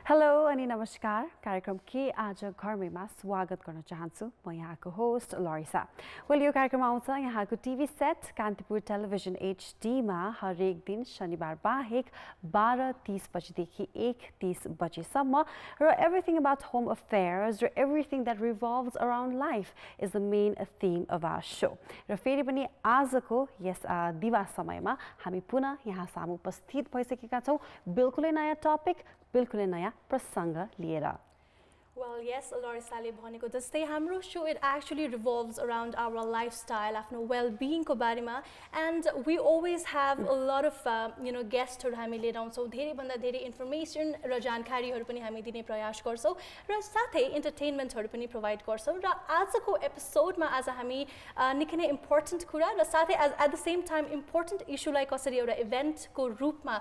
Hello अनि नमस्कार कार्यक्रम के आज घर मैमा स्वागत गर्न चाहन्छु म यहाँको होस्ट लरिसा वेल यो कार्यक्रम आउँछ यहाँको TV set Kantipur television HD मा हरेक दिन शनिबार बाहेक 12:30 बजेदेखि 1:30 बजेसम्म र एभ्रिथिङ अबाउट होम अफेयर्स र everything that revolves around life is the main theme of our show र फेरि पनि आजको यस दिवा समयमा हामी पुनः यहाँ सामु उपस्थित भइसकेका छौं बिल्कुलै नयाँ टपिक बिल्कुलै नयाँ प्रसंग लिएर Well, yes, Larisale bhaneko jastै हाम्रो show it actually revolves around our lifestyle, आफ्नो well-being को बारेमा, and we always have a lot of guests हरु हामी लिएर आउँछौं धेरै भन्दा धेरै information र जानकारीहरु पनि हामी दिने प्रयास गर्छौं र साथै entertainment हरु पनि provide गर्छौं र आजको एपिसोडमा आज हामी निकै नै important कुरा र साथै at the same time important issue लाई कसरी एउटा इभेन्ट को रूपमा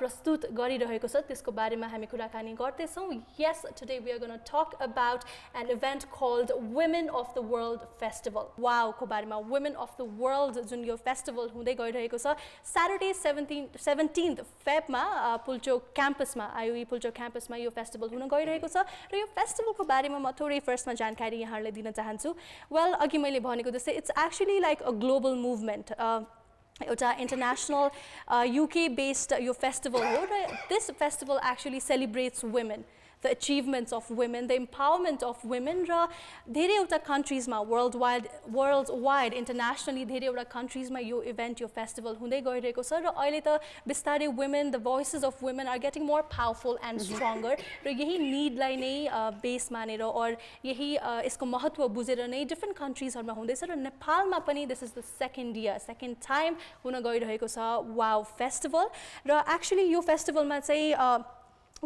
प्रस्तुत गरिरहेको छ त्यसको बारेमा हामी कुराकानी गर्दै छौं. Yes, today we are going to talk about an event called Women of the World Festival. Wow, ko barema Women of the World Jun yo festival हुँदै गइरहेको छ Saturday 17th Feb मा पुल्चोक क्याम्पसमा आईओई पुल्चोक क्याम्पसमा यो फेस्टिभल हुन गइरहेको छ र यो फेस्टिभलको बारेमा म थोरै फर्स्टमा जानकारी यहाँहरुलाई दिन चाहन्छु. वेल अघि मैले भनेको जस्तै it's actually like a global movement एउटा international UK based यो फेस्टिभल हो र this festival actually celebrates women, the achievements of women, the empowerment of women र धेरै एउटा countries मा worldwide internationally धेरै एउटा countries मा यो event यो festival हुँदै गइरहेको छ र अहिले त बिस्तारै women, the voices of women are getting more powerful and stronger र यही need लाई नै बेस मानेर और यही यसको महत्व बुझेर नै different countries हरुमा हुँदैछ र नेपालमा पनि this is the second time हुन गइरहेको छ wow festival र actually यो फेस्टिभलमा चाहिँ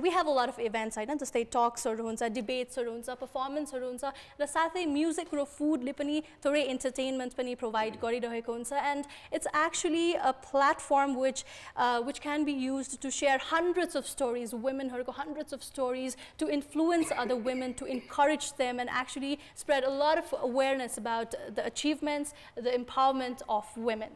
we have a lot of events हैन जस्तै टक्स हरु हुन्छ डिबेट्स हरु हुन्छ परफर्मेन्स हरु हुन्छ र साथै म्युजिक र फूड ले पनि थोरै एन्टरटेनमेन्ट पनि प्रोवाइड गरिरहेको हुन्छ and it's actually a platform which can be used to share hundreds of stories, women हरुको hundreds of stories, to influence other women, to encourage them and actually spread a lot of awareness about the achievements, the empowerment of women.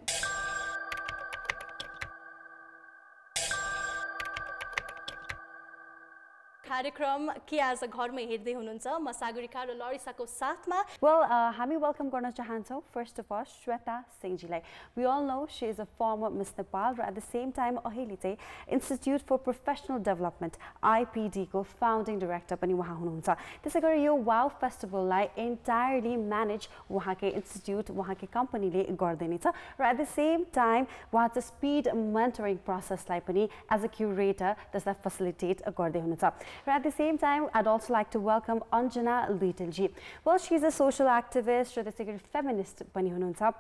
कार्यक्रम के आज घरमै हेर्दै हुनुहुन्छ म सागरिका र लरिसाको साथमा. Well, हामी welcome गर्न चाहन्छौं first of all Shweta सिंहजीलाई. We all know she is a former Miss Nepal raw at the same time अहिले चाहिँ Institute for Professional Development IPD को founding director पनि उहाँ हुनुहुन्छ. त्यसैगरी यो wow festival लाई entirely manage उहाँकै institute उहाँकै कम्पनीले गर्दैछ र at the same time उहाँ चाहिँ speed mentoring process लाई पनि as a curator त्यसलाई facilitate गर्दै हुनुहुन्छ. At the same time, I'd also like to welcome Anjana Littleji. Well, she's a social activist, raw feminist पनि हुनुहुन्छ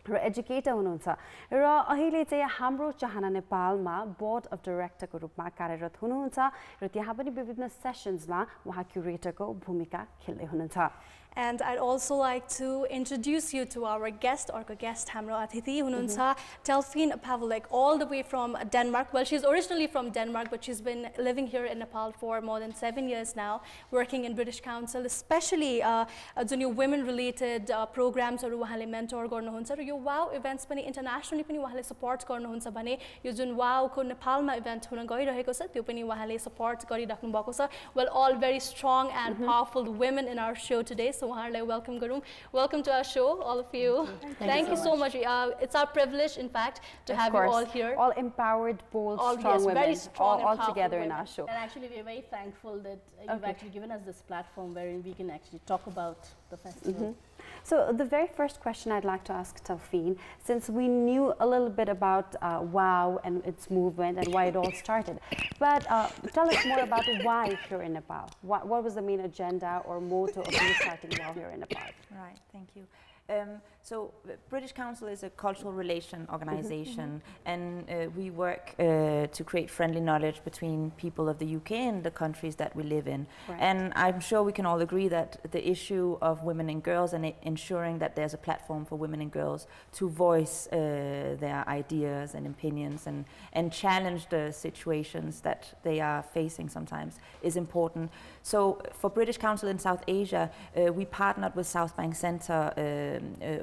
र एजुकेटर हुनुहुन्छ र अहिले चाहिँ हाम्रो चाहना नेपालमा बोर्ड अफ डाइरेक्टर को रूपमा कार्यरत हुनुहुन्छ र त्यहाँ पनि विभिन्न सेसन्समा उहाँ क्युरेटरको भूमिका खेल्दै हुनुहुन्छ. And I'd also like to introduce you to our guest, or guest हाम्रो अतिथि हुनुहुन्छ Delphine Pavlik, all the way from Denmark. Well, she's originally from Denmark, but she's been living here in Nepal for more than 7 years now, working in British Council, especially Jun yo women related programs हरु उहाँले mentor गर्नुहुन्छ र यो wow events पनि internationally पनि उहाँले support गर्नुहुन्छ भने यो जुन wow को नेपालमा इभेन्ट हुन गइरहेको छ त्यो पनि उहाँले सपोर्ट गरिराख्नु भएको छ. Well, all very strong and powerful women in our show today. So welcome Garum. Welcome to our show, all of you. Thank you so much. It's our privilege, in fact, to have you all here. All empowered, bold, strong women, very strong all together in our show. And actually, we're very thankful that you've actually given us this platform wherein we can actually talk about the festival. So the very first question I'd like to ask Delphine, since we knew a little bit about WOW and its movement and why it all started, but tell us more about why here in Nepal. What was the main agenda or motto of you starting WOW here in Nepal? Right, thank you. So British Council is a cultural relation organization and we work to create friendly knowledge between people of the UK and the countries that we live in. Right. And I'm sure we can all agree that the issue of women and girls and ensuring that there's a platform for women and girls to voice their ideas and opinions and challenge the situations that they are facing sometimes is important. So for British Council in South Asia, we partnered with South Bank Centre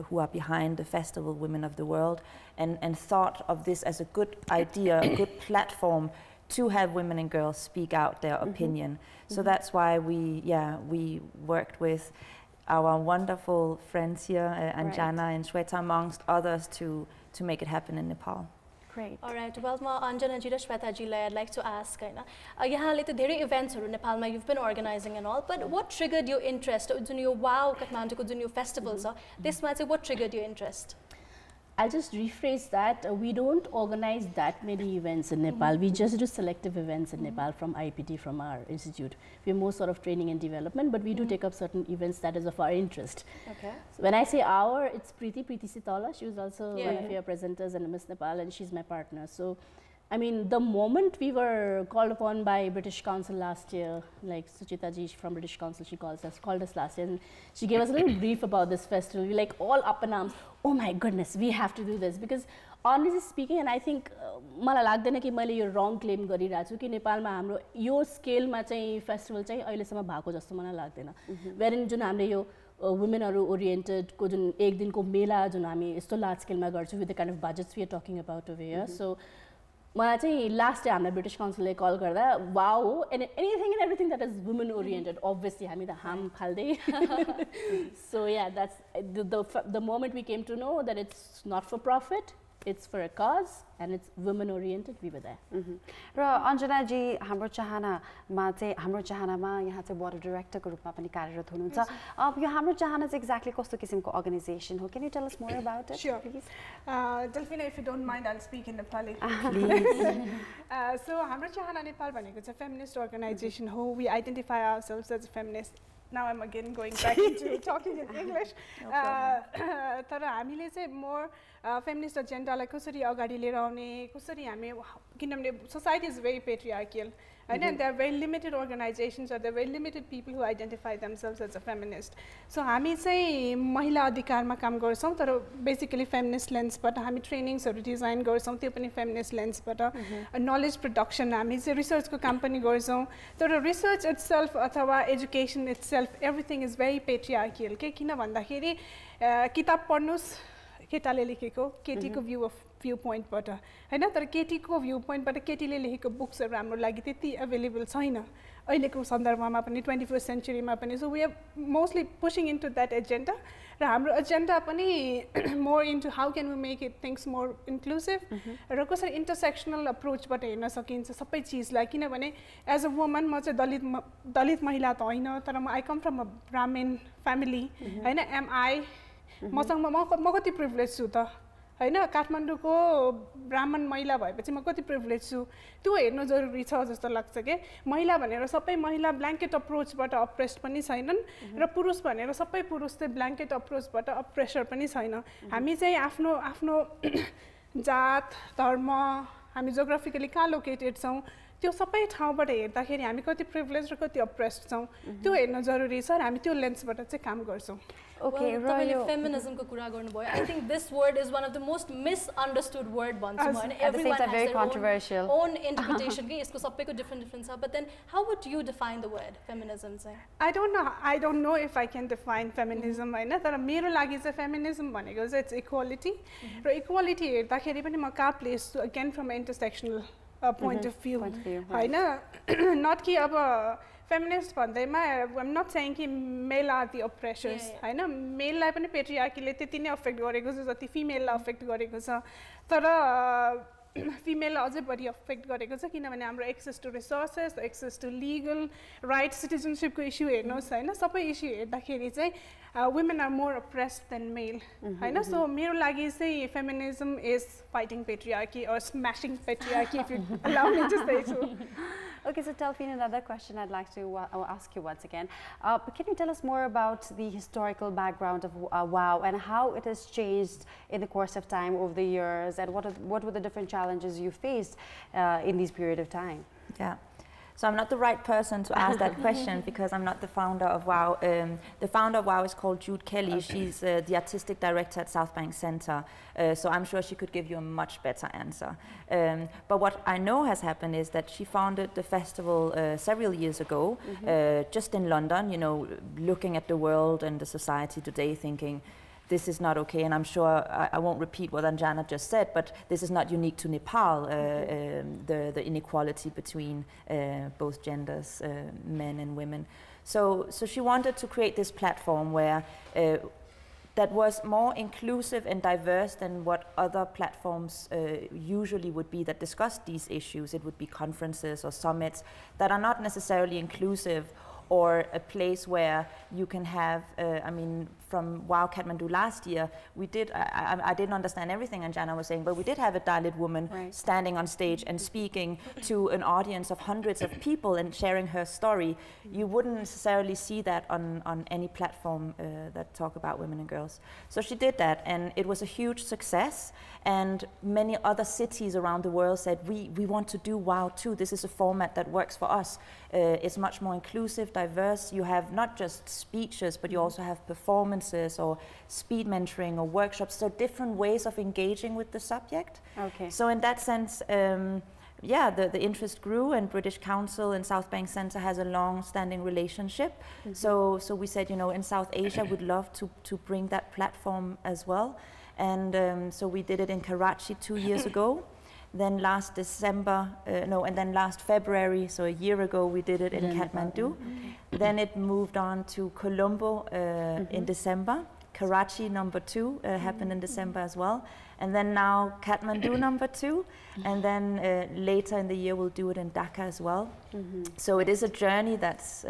who are behind the festival Women of the World and thought of this as a good idea, a good platform to have women and girls speak out their opinion. So that's why we worked with our wonderful friends here, Anjana and Shweta, amongst others, to make it happen in Nepal. Great. All right. Well, Anjana ji, Shweta ji, I'd like to ask, यहाँ ले तो धेरै events हैं नेपाल में, you've been organizing and all, but what triggered your interest? Jun yo wow काठमाडौँको जुन यो festivals छ, त्यसमा चाहिँ what triggered your interest? I'll just rephrase that. We don't organize that many events in Nepal. We just do selective events in Nepal from IPT, from our institute. We're more sort of training and development, but we do take up certain events that is of our interest. Okay. So when I say our, it's Preeti Sitala. She was also one of your presenters and Miss Nepal, and she's my partner. So, I mean, the moment we were called upon by British Council last year, like Suchita ji from British Council, she called us last year, and she gave us a little brief about this festival. We like all up in arms. Oh my goodness, we have to do this, because honestly speaking, and I think मलाई लाग्दैन कि मैले यो wrong claim गरिरहेको छु कि नेपालमा हाम्रो यो स्केलमा चाहिँ फेस्टिभल चाहिँ अहिलेसम्म भएको जस्तो मलाई लाग्दैन. Wherein जुन हामीले यो women-हरू oriented को जुन एक दिनको मेला जुन हामी यस्तो large scale-मा गर्छौँ with the kind of budgets we are talking about over here. So मलाई चाहिँ last day हाम्रो British Council-ले call गर्दा wow हो, and anything and everything that is women oriented, obviously हामी त हाम फाल्दै. So yeah, that's the moment we came to know that it's not for profit, it's for a cause, and it's women oriented, we were there. र अन्जना जी हाम्रो चाहनामा चाहिँ हाम्रो चाहनामा यहाँ चाहिँ board डाइरेक्टरको रूपमा पनि कार्यरत हुनुहुन्छ. अब यो हाम्रो चाहना चाहिँ एक्ज्याक्टली कस्तो किसिमको अर्गनाइजेसन हो? Can you tell us more about it? Sure. Please. Delphina, if you don't mind, I'll speak in Nepali. Please. So हाम्रो चाहना नेपाल भनेको चाहिँ feminist organization हो. We identify ourselves as a feminist. Now I'm again going back into talking in English. तर हामीले चाहिँ more feminist agendaलाई कसरी अगाडि लिएर आउने, कसरी हामी, किनभने society is very patriarchal, and there are very limited organizations, or there are very limited people who identify themselves as a feminist. So हामी चाहिँ महिला अधिकारमा काम गर्छौँ, तर basically feminist lensबाट हामी trainings-हरू design गर्छौँ, त्यो पनि feminist lensबाट. Knowledge production, हामी चाहिँ research-को काम पनि गर्छौँ, तर research itself अथवा education itself, everything is very patriarchal. के किन भन्दाखेरि किताब पढ्नुस् केटाले लेखेको, केटीको भ्यू पोइन्टबाट हैन, तर केटीको भ्यू पोइन्टबाट केटीले लेखेको बुक्सहरु हाम्रो लागि त्यति अवेलेबल छैन अहिलेको सन्दर्भमा पनि 21st सेन्चुरीमा पनि. So we are mostly pushing into that agenda, र हाम्रो एजेन्डा पनि more into how can we make it things more inclusive, र कसरी intersectional approachबाट हेर्न सकिन्छ सबै चीजलाई. किनभने as a woman म चाहिँ दलित महिला त हैन, तर I come from a Brahmin family, Hahn, am I मसँग म कति प्रिभिलेज छु त, हैन, काठमाडौँको ब्राह्मण महिला भएपछि म कति प्रिभिलेज छु, त्यो हेर्नु जरुरी छ जस्तो लाग्छ के. महिला भनेर सबै महिला ब्ल्याङ्केट अप्रोचबाट अप्रेस्ड पनि छैनन्, र पुरुष भनेर सबै पुरुष चाहिँ ब्ल्याङ्केट अप्रोचबाट अप्रेसर पनि छैन. हामी चाहिँ आफ्नो आफ्नो जात धर्म, हामी जियोग्राफिकली कहाँ लोकेटेड छौँ, त्यो सबै ठाउँबाट हेर्दाखेरि हामी कति प्रिभिलेज र कति अप्रेस्ड छौँ, त्यो हेर्न जरुरी छ, र हामी त्यो लेन्सबाट चाहिँ काम गर्छौँ. Okay, well, feminism ko kura garnu bhayo. I think this word is one of the most misunderstood word bhanchu ma, and everyone has very their controversial. own interpretation ke isko sabai ko different cha. But then how would you define the word feminism चाहिँ? I don't know if I can define feminism, हैन, तर मेरो लागि चाहिँ feminism भनेको चाहिँ it's equality, raw equality हेर्दाखेरि पनि म कहाँ प्लेस छु again from an intersectional point of view, Hahn, not कि अब feminist भन्दैमा I'm not saying कि male are the oppressors, Hahn, male लाई पनि patriarchyले त्यति नै अफेक्ट गरेको छ जति female लाई अफेक्ट गरेको छ, तर female लाई अझै बढी अफेक्ट गरेको छ, किनभने हाम्रो access to resources, access to legal rights, citizenship को इश्यू हेर्नुहोस्, हैन, सबै इश्यू हेर्दाखेरि चाहिँ women are more oppressed than male, Hahn. So मेरो लागि चाहिँ feminism is fighting patriarchy or smashing patriarchy, if you allow me to say so. Okay, so Delphine, another question I'd like to ask you once again. Can you tell us more about the historical background of WOW and how it has changed in the course of time over the years, and what were the different challenges you faced in this period of time? Yeah. So I'm not the right person to ask that question because I'm not the founder of WOW. The founder of WOW is called Jude Kelly. Okay. She's the artistic director at South Bank Center. So I'm sure she could give you a much better answer. But what I know has happened is that she founded the festival several years ago, just in London, you know, looking at the world and the society today, thinking, this is not okay, and I'm sure I won't repeat what Anjana just said, but this is not unique to Nepal, the inequality between both genders, men and women. So she wanted to create this platform where that was more inclusive and diverse than what other platforms usually would be that discuss these issues. It would be conferences or summits that are not necessarily inclusive, or a place where you can have, I mean, from Wow Kathmandu last year, we did, I didn't understand everything Anjana was saying, but we did have a Dalit woman standing on stage and speaking to an audience of hundreds of people and sharing her story. You wouldn't necessarily see that on any platform that talk about women and girls. So she did that, and it was a huge success, and many other cities around the world said, we want to do Wow too. This is a format that works for us. It's much more inclusive, diverse. You have not just speeches, but you also have performances or speed mentoring or workshops, so different ways of engaging with the subject. Okay. So in that sense, yeah, the interest grew, and British Council and South Bank Centre has a long-standing relationship. So we said, you know, in South Asia, we'd love to bring that platform as well. And so we did it in Karachi 2 years ago. Then last December, and then last February, so a year ago, we did it in Kathmandu. Then it moved on to Colombo in December. Karachi #2 happened in December as well. And then now Kathmandu #2. And then later in the year, we'll do it in Dhaka as well. So it is a journey that's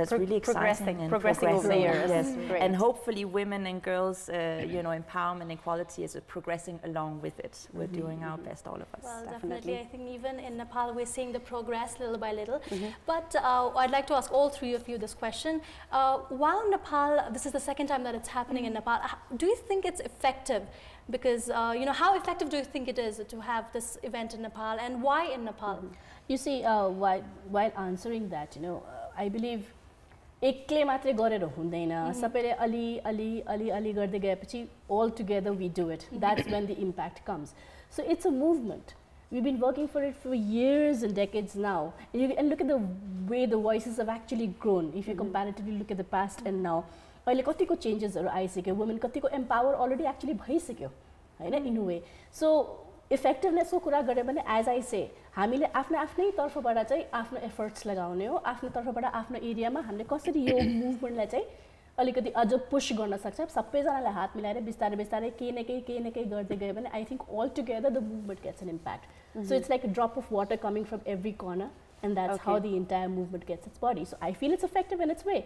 really exciting and progressing over the years. Yes. And hopefully women and girls, you know, empowerment, equality is progressing along with it. We're doing our best, all of us. Well, definitely. I think even in Nepal, we're seeing the progress little by little. But I'd like to ask all three of you this question. While Nepal, this is the second time that it's happening in Nepal, do you think it's effective? Because, you know, how effective do you think it is to have this event in Nepal, and why in Nepal? You see, while answering that, you know, I believe एक्लै मात्रै गरेर हुँदैन सबैले अलि अलि अलि अलि गर्दै गएपछि all together we do it. That's when the impact comes. So it's a movement. We've been working for it for years and decades now. And look at the way the voices have actually grown. If you comparatively look at the past and now, अहिले कतिको चेन्जेसहरु आइसक्यो, women कतिको empower already actually भइसक्यो हैन in a way. So effectiveness को कुरा गरे भने as I say, हामीले आफ्नै तर्फबाट चाहिँ आफ्नो efforts लगाउने हो, आफ्नो तर्फबाट आफ्नो एरियामा हामीले कसरी यो मुभमेन्टलाई चाहिँ अलिकति अझ पुश गर्न सक्छ, सबैजनाले हात मिलाएर बिस्तारै बिस्तारै केही न केही गर्दै गयो भने I think all together the movement gets an impact. So it's like a drop of water coming from every corner. And that's how the entire movement gets its body. So I feel it's effective in its way.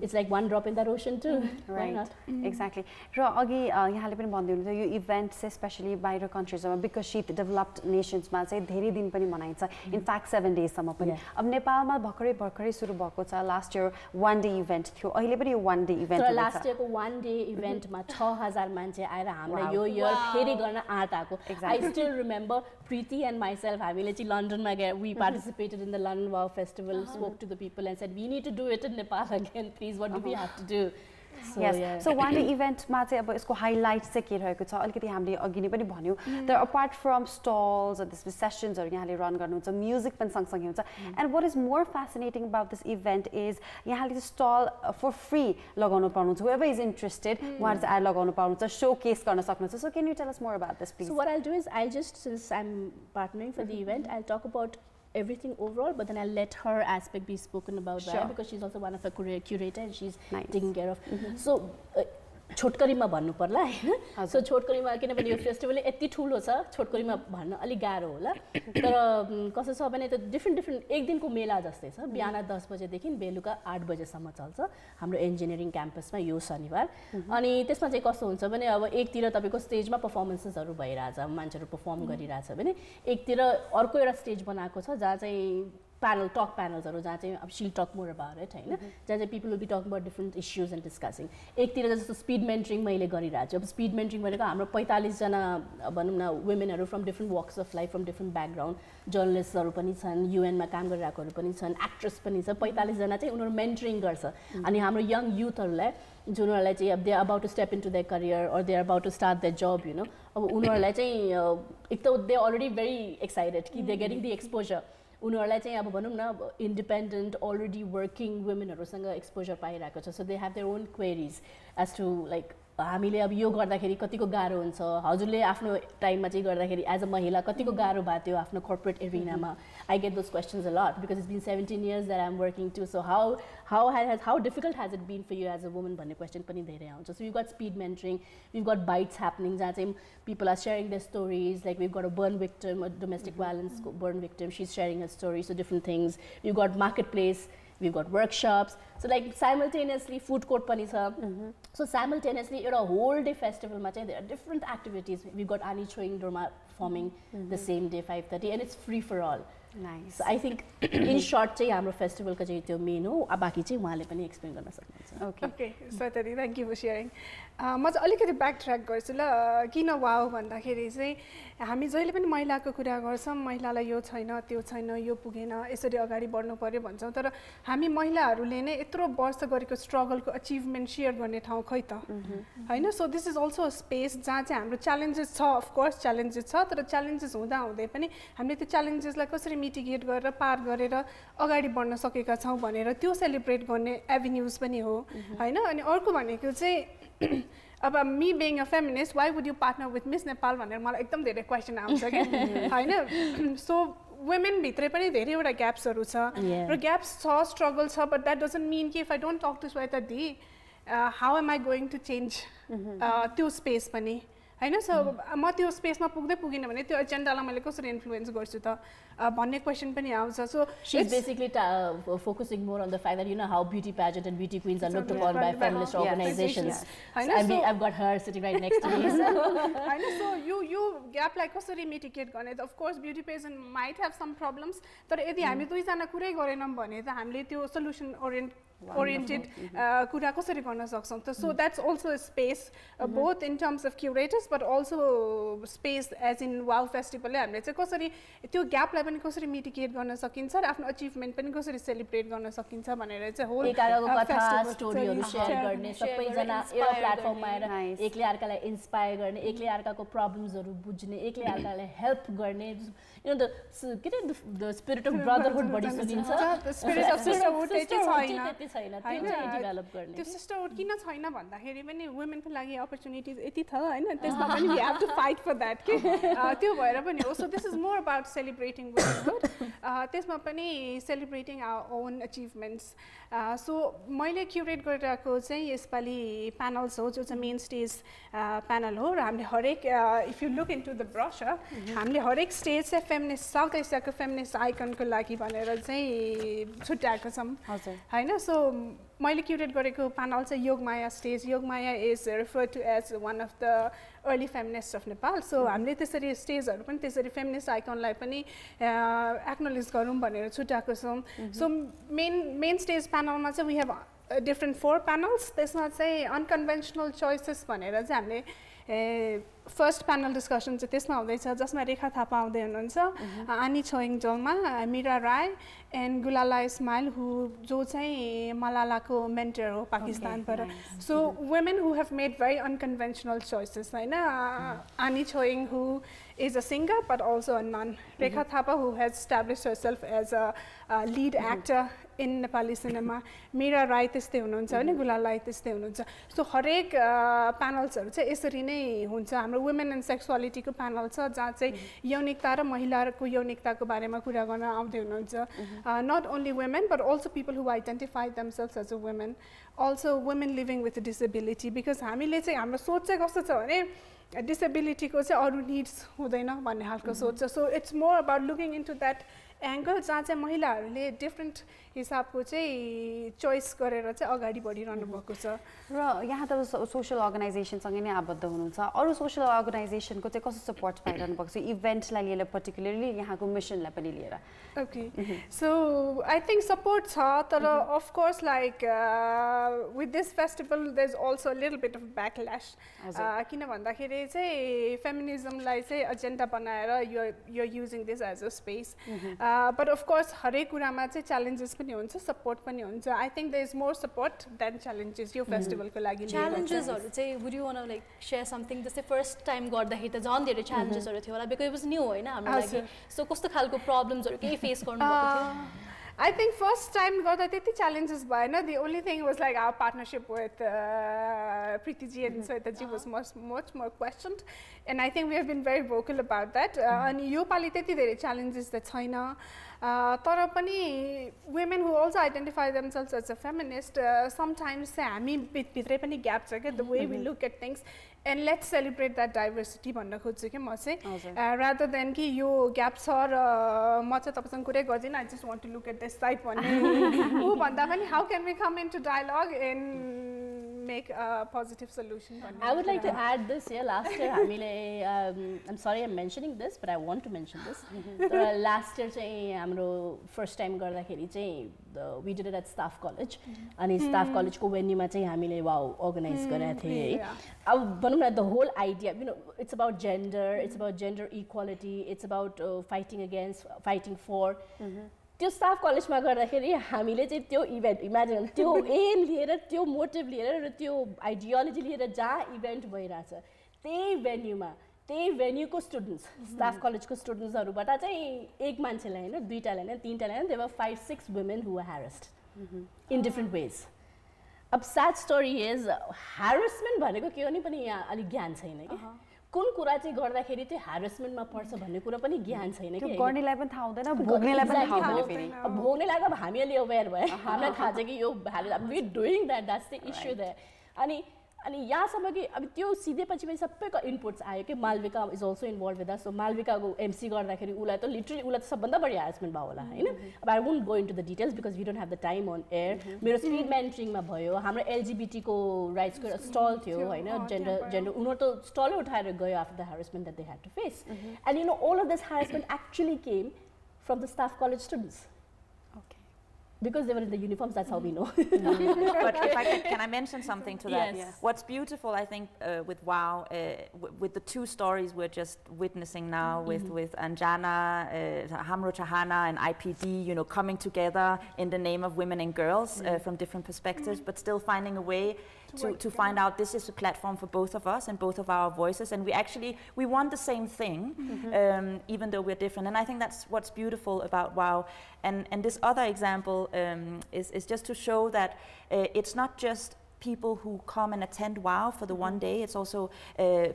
It's like one drop in that ocean too. Why not? Exactly. र अघि यहाँले पनि भन्दै हुनुहुन्थ्यो यो event चाहिँ specially बाहिर कन्ट्रिजमा विकसित developed नेसन्समा चाहिँ धेरै दिन पनि मनाइन्छ, इनफ्याक्ट 7 डेजसम्म पनि. अब नेपालमा भर्खरै सुरु भएको छ. लास्ट इयर 1 डे इभेन्ट थियो, अहिले पनि यो 1 डे इभेन्ट हो. लास्ट इयरको 1 डे इभेन्टमा 6000 मान्छे आएर हामीलाई यो इयर फेरि गर्न आँट आको. I still remember Preeti and myself, हामीले चाहिँ लन्डनमा गए, we participated in the London Wow Festival, spoke to the people and said, we need to do it in Nepal again, please, what do we have to do? So, yes. So one day event मा चाहिँ अब यसको highlights चाहिँ के रहेको छ अलिकति हामीले अघि नै पनि भन्यौ. There apart from stalls or this sessions हरु यहाँले रन गर्नुहुन्छ, म्युजिक पनि सँगसँगै हुन्छ. And what is more fascinating about this event is यहाँले stall for free लगाउनु पाउनुहुन्छ. Whoever is interested, उहाँहरु चाहिँ आएर लगाउनु पाउनुहुन्छ, showcase गर्न सक्नुहुन्छ. So can you tell us more about this, please? So what I'll do is since I'm partnering for the event, I'll talk about everything overall, but then I'll let her aspect be spoken about there, because she's also one of the curator and she's taking care of. So छोटकरीमा भन्नु पर्ला हैन. सो छोटकरीमा किनभने यो festival यति ठुलो छ, छोटकरीमा भन्न अलि गाह्रो होला. तर कसो छ भने त डिफरेन्ट एक दिनको मेला जस्तै छ. बिहान 10 बजेदेखि बेलुका 8 बजेसम्म चल्छ हाम्रो इन्जिनियरिङ क्याम्पसमा यो शनिबार. अनि त्यसमा चाहिँ कस्तो हुन्छ भने अब एकतिर तपाईको स्टेजमा परफर्मेन्सेसहरु भइराछ, मान्छेहरु परफर्म गरिराछ भने एकतिर अर्को एउटा स्टेज बनाएको छ जहाँ चाहिँ talk panels जहाँ चाहिँ अब she'll talk more about it हैन, जहाँ चाहिँ people will be talking about different issues and discussing. एकतिर जस्तो speed mentoring मैले गरिरहेको छु. अब speed mentoring भनेको हाम्रो 45 जना भनौं न womenहरु from different walks of life, from different background, journalistsहरु पनि छन्, UN मा काम गरिरहेकोहरु पनि छन्, actress पनि छ. 45 जना चाहिँ उनीहरु mentoring गर्छ. अनि हाम्रो young youthहरुलाई जुनहरुलाई चाहिँ अब they are about to step into their career or they are about to start their job, you know, अब उनीहरुलाई चाहिँ एक त they are already very excited कि they are getting the exposure. उनीहरुलाई चाहिँ अब भनौं न independent already working womenहरुसँग exposure पाइरहेको छ. So they have their own queries as to like हामीले अब यो गर्दाखेरि कतिको गाह्रो हुन्छ हजुरले आफ्नो टाइममा चाहिँ गर्दाखेरि एज अ महिला कतिको गाह्रो भएको थियो आफ्नो कर्पोरेट एरिनामा I get those questions a lot because it's been 17 years that I'm working too so how difficult has it been for you as a woman भन्ने क्वेसन पनि धेरै आउँछ so we've got speed mentoring we've got bites happening जहाँ चाहिँ people are sharing their stories like we've got a burn victim a domestic violence burn victim she's sharing her story so different things we've got marketplace we've got workshops so like simultaneously food court pani cha so simultaneously a whole day festival ma there are different activities we've got ani chewing drama forming the same day 5:30 and it's free for all nice so I think in short चाहिँ हाम्रो festival को चाहिँ त्यो main हो अब बाकी चाहिँ उहाँले पनि एक्सप्लेन गर्न सक्नुहुन्छ okay sorry thank you for sharing म चाहिँ अलिकति ब्याक ट्र्याक गर्छु ल किन वाउ भन्दाखेरि चाहिँ हामी जहिले पनि महिलाको कुरा गर्छौँ महिलालाई यो छैन त्यो छैन यो पुगेन यसरी अगाडि बढ्नु पर्यो भन्छौँ तर हामी महिलाहरूले नै यत्रो वर्ष गरेको स्ट्रगलको अचिभमेन्ट सेयर गर्ने ठाउँ खै त होइन सो this is also a space जहाँ चाहिँ हाम्रो च्यालेन्जेस छ अफकोर्स च्यालेन्जेस छ तर च्यालेन्जेस हुँदा हुँदै पनि हामीले त्यो च्यालेन्जेसलाई कसरी मिटिगेट गरेर पार गरेर अगाडि बढ्न सकेका छौँ भनेर त्यो सेलिब्रेट गर्ने एभिन्युज पनि हो होइन अनि अर्को भनेको चाहिँ अब मी being a feminist why would you partner with miss Nepal भनेर मलाई एकदम धेरै क्वेसन आउँछ कि होइन सो वुमेन भित्रै पनि धेरैवटा ग्याप्सहरू छ र ग्याप्स छ स्ट्रगल छ बट द्याट डजन्ट मिन कि if I don't talk to Shweta di how am I going to change त्यो स्पेस पनि होइन सो म त्यो स्पेसमा पुग्दै पुगिनँ भने त्यो एजेन्डालाई मैले कसरी इन्फ्लुएन्स गर्छु त भन्ने क्वेसन पनि आउँछ so she is basically focusing more on the fact that you know how beauty pageant and beauty queens are looked upon by feminist organisations I have got her sitting right next to me हैन so यो ग्यापलाई कसरी mitigate गर्ने त of course beauty pageant might have some problems तर यदि हामी दुईजना कुरै गरेनौँ भने त हामीले त्यो सल्युसन oriented कुरा कसरी गर्न सक्छौँ त so that's also a space both in terms of curators but also space as in वाउ फेस्टिभलले हामीले चाहिँ कसरी त्यो ग्यापलाई पनि कसरी मिटिगेट गर्न सकिन्छ र आफ्नो अचिभमेन्ट पनि कसरी सेलिब्रेट गर्न सकिन्छ भनेर चाहिँ होल एकाको कथा स्टोरीहरू शेयर गर्ने सबैजना एउटा प्लेटफर्ममा आएर एकले अर्कालाई इन्स्पायर गर्ने एकले अर्काको प्रब्लम्सहरू बुझ्ने एकले अर्कालाई हेल्प गर्ने you know the spirit of brotherhood बढी सुनिन्छ द स्पिरिट अफ सिस्टरहुड त्यति छैन त्यो चाहिँ डेभलप गर्ने त्यो सिस्टरहुड किन छैन भन्दाखेरि पनि वुमेनको लागि अपर्च्युनिटिज यति छ हैन त्यसमा पनि we have to fight for that के त्यो भएर पनि हो so this is more about celebrating womanhood त्यसमा पनि celebrating our own achievements so मैले क्युरेट गरिरहेको चाहिँ यसपालि प्यानल्स हो जो चाहिँ मेन स्टेज प्यानल हो र हामीले हरेक if you look into the brush हामीले हरेक स्टेज चाहिँ फेमिनिस्ट साउथ एसियाको फेमिनिस्ट आइकनको लागि भनेर चाहिँ छुट्याएको छौँ होइन सो मैले क्युरेट गरेको प्यानल चाहिँ Yogmaya stage Yogmaya is refer to as one of the early feminist of Nepal so हामीले त्यसरी स्टेजहरू पनि त्यसरी फेमिनिस्ट आइकनलाई पनि एक्नोलेज गरौँ भनेर छुट्याएको छौँ सो मेन स्टेज प्यानलमा चाहिँ वी हेभ डिफ्रेन्ट 4 प्यानल्स त्यसमा चाहिँ अनकन्भेन्सनल चोइसेस भनेर चाहिँ हामीले फर्स्ट प्यानल डिस्कसन चाहिँ त्यसमा हुँदैछ जसमा रेखा थापा आउँदै हुनुहुन्छ आनी छोइङ जोलमा मीरा राय एन्ड गुलाला इस्माइल जो चाहिँ मलालाको मेन्टर हो पाकिस्तानबाट so women who have made very unconventional choices होइन Ani Choying who is a singer but also a nun. Rekha Thapa who has established herself as a lead actor in Nepali cinema. Meera Rai त्यस्तै हुनुहुन्छ हैन गुलाला त्यस्तै हुनुहुन्छ सो हरेक प्यानल्सहरु चाहिँ यसरी नै हुन्छ हाम्रो वुमेन एन्ड सेक्सुअलिटीको प्यानल छ जहाँ चाहिँ यौनिकता र महिलाको यौनिकताको बारेमा कुरा गर्न आउँदै हुनुहुन्छ not only women but also people who identify themselves as a women also women living with disability because हामीले चाहिँ हाम्रो सोच चाहिँ कस्तो छ भने डिसेबिलिटीको चाहिँ अरू निड्स हुँदैन भन्ने खालको सोच छ so it's more about looking into that angle जहाँ चाहिँ महिलाहरूले डिफ्रेन्ट हिसाबको चाहिँ चोइस गरेर चाहिँ अगाडि बढिरहनु भएको छ र यहाँ त सोसियल अर्गनाइजेसनसँगै नै आबद्ध हुनुहुन्छ अरू सोसियल अर्गनाइजेसनको चाहिँ कस्तो सपोर्ट पाइरहनु भएको छ इभेन्टलाई लिएर पर्टिकुलरली यहाँको मिसनलाई पनि लिएर okay so I think support छ तर of course like with this festival there is also little bit of backlash किन भन्दाखेरि चाहिँ फेमिनिजमलाई चाहिँ एजेन्डा बनाएर you're using this as a space but of course हरेक कुरामा चाहिँ च्यालेन्जेस पनि हुन्छ सपोर्ट पनि हुन्छ I think there is more support than challenges यो फेस्टिभलको लागि च्यालेन्जेसहरू चाहिँ would you want like share something जस्तै फर्स्ट टाइम गर्दाखेरि त झन् धेरै च्यालेन्जेसहरू थियो होला बिकज इट वाज न्यू होइन हाम्रो लागि सो कस्तो खालको प्रब्लम्सहरू केही फेस गर्नुभएको थियो I think first time गर्दा त्यति challenges भएन. The only thing was like our partnership with Preeti ji and Sweta ji was much more questioned, and I think we have been very vocal about that. अनि यो पालि त्यति धेरै challenges त छैन. तर पनि women who also identify themselves as a feminist sometimes चाहिँ हामी भित्रै पनि gap छ के, the way we look at things, and let's celebrate that diversity भन्न खोज्छु के म चाहिँ, rather than कि यो gap छ र म चाहिँ तपाईसँग कुरै गर्दिन, I just want to look at this side भन्ने उ भन्दा पनि how can we come into dialogue and make a positive solution. I would like to add this here. Last year हामीले I'm sorry I'm mentioning this, but I want to mention this. Last year चाहिँ हाम्रो first time गर्दाखेरि चाहिँ we did it at Staff College, अनि Staff College को venue मा चाहिँ हामीले wow organize गरेका थिए है. अब भनौँ न the whole idea, you know, it's about gender, it's about gender equality, it's about fighting against, fighting for. त्यो स्टाफ कलेजमा गर्दाखेरि हामीले चाहिँ त्यो इभेन्ट इमेजिन त्यो एम लिएर त्यो मोटिभ लिएर र त्यो आइडियोलोजी लिएर जहाँ इभेन्ट भइरहेछ त्यही भेन्यूमा त्यही भेन्यूको स्टुडेन्ट्स स्टाफ कलेजको स्टुडेन्ट्सहरूबाट चाहिँ एक मान्छेलाई होइन दुईटालाई होइन तीनटालाई होइन there were 5-6 women who were harassed in different ways. अब स्याड स्टोरी इज ह्यारेसमेन्ट भनेको के हो नि पनि यहाँ अलिक ज्ञान छैन कि कुन कुरा चाहिँ गर्दाखेरि त्यो ह्यारेसमेन्टमा पर्छ भन्ने कुरा पनि ज्ञान छैन कि गर्नेलाई पनि थाहा हुँदैन भोग्नेलाई पनि थाहा हुँदैन फेरि. अब भोग्नेलाई अब हामी अलि अवेर भयो हामीलाई थाहा छ कि यो we doing that's the issue that. अनि यहाँसम्म कि अब त्यो सिधेपछि पनि सबैको इनपुट्स आयो कि Malvika is also involve with us. So मालविकाको एमसी गर्दाखेरि उसलाई त लिटरली उसलाई त सबभन्दा बढी ह्यारेसमेन्ट भयो होला होइन. अब I won't go into the details because we don't have the time on air. मेरो स्पिड मेन्टरिङमा भयो, हाम्रो एलजिबिटीको राइट्सको एउटा स्टल थियो होइन, जेन्डर उनीहरू त स्टलै उठाएर गयो after the harassment that they had to face. And you know all of this harassment actually came from the staff college students. Because they were in the uniforms, that's how we know. But if can I mention something to that? Yes. What's beautiful, I think, with WOW, with the two stories we're just witnessing now, with Anjana, Hamro Chahana, and IPD, you know, coming together in the name of women and girls from different perspectives, but still finding a way to find out this is a platform for both of us and both of our voices, and we want the same thing, even though we're different. And I think that's what's beautiful about WOW. And this other example is just to show that it's not just people who come and attend WOW for the one day, it's also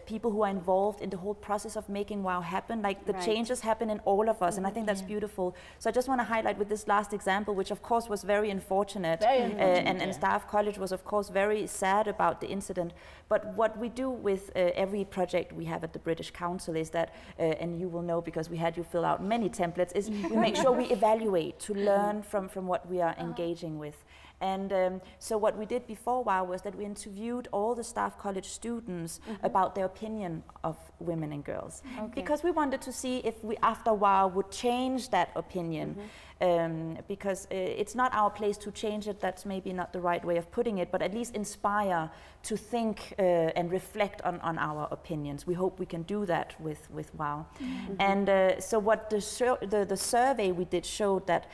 people who are involved in the whole process of making WOW happen. Like the changes happen in all of us, and I think that's beautiful. So I just want to highlight with this last example, which of course was very unfortunate, and Staff College was of course very sad about the incident. But what we do with every project we have at the British Council is that, and you will know because we had you fill out many templates, is we make sure we evaluate to learn from what we are engaging with. And so what we did before WOW was that we interviewed all the Staff College students about their opinion of women and girls. Because we wanted to see if we, after WOW, would change that opinion. Because it's not our place to change it, that's maybe not the right way of putting it, but at least inspire to think and reflect on our opinions. We hope we can do that with WOW. And so what the survey we did showed that